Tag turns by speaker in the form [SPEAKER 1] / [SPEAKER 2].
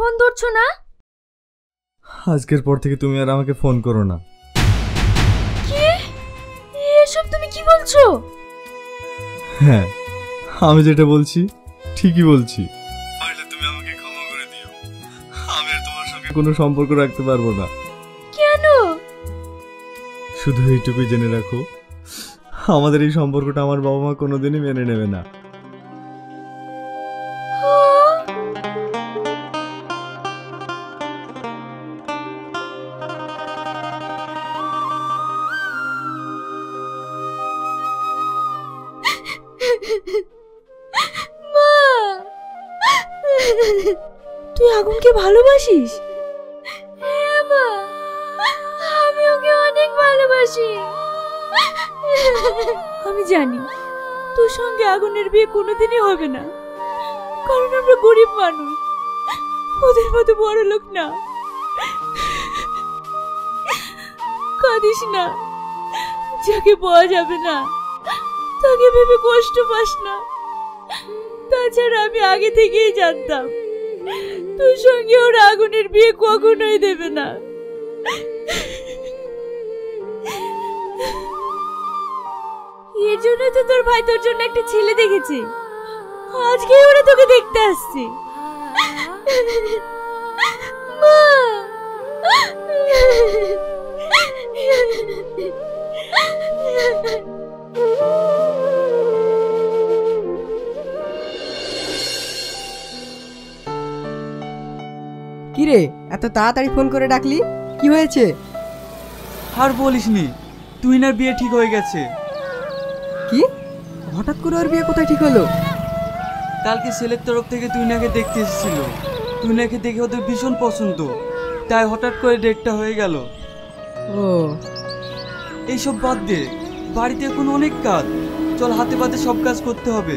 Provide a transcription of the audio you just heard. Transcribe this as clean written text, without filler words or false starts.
[SPEAKER 1] Phone ধরছো না?
[SPEAKER 2] আজকের পর থেকে তুমি আর আমাকে ফোন করো না।
[SPEAKER 1] কি? এসব তুমি কি বলছো?
[SPEAKER 2] হ্যাঁ, আমি যেটা বলছি ঠিকই বলছি। পারলে তুমি আমাকে ক্ষমা করে দিও। আমি আর তোমার সঙ্গে কোনো সম্পর্ক রাখতে পারবো না।
[SPEAKER 1] কেন?
[SPEAKER 2] শুধু এইটুকুই জেনে রাখো, আমাদের এই সম্পর্কটা আমার বাবা মা কোনোদিনই মেনে নেবে না।
[SPEAKER 1] মা, তুই আগুনকে ভালোবাসিস? হ্যাঁ মা, আমি ওকে অনেক ভালোবাসি। আমি জানি তোর সঙ্গে আগুনের বিয়ে কোনোদিনই হবে না, কারণ আমরা গরিব মানুষ, ওদের মতো বড় লোক না। কাঁদিস না, যাকে পাওয়া যাবে না তাকে ভেবে কষ্ট পাস না। তাছাড়া আমি আগে থেকেই জানতাম তোর সঙ্গে ওর আগুনের বিয়ে কখনোই দেবে না। এর জন্য তো তোর ভাই তোর জন্য একটা ছেলে দেখেছে, আজকেই ওরা তোকে দেখতে আসছে। মা,
[SPEAKER 3] কিরে, এত তাড়াতাড়ি ফোন করে ডাকলি? কি হয়েছে?
[SPEAKER 4] আর বলিসনি, তুই না বিয়ে ঠিক হয়ে গেছে।
[SPEAKER 3] কি? হঠাৎ করে ওর বিয়ে কোথায় ঠিক হলো?
[SPEAKER 4] কালকে ছেলের তরফ থেকে তুই নাকে দেখতে এসেছিল। তুই নাকে দেখে ওদের ভীষণ পছন্দ, তাই হঠাৎ করে ডেটটা হয়ে গেল।
[SPEAKER 3] ও,
[SPEAKER 4] এইসব বাদ দে, বাড়িতে এখন অনেক কাজ, চল হাতে পাতে সব কাজ করতে হবে।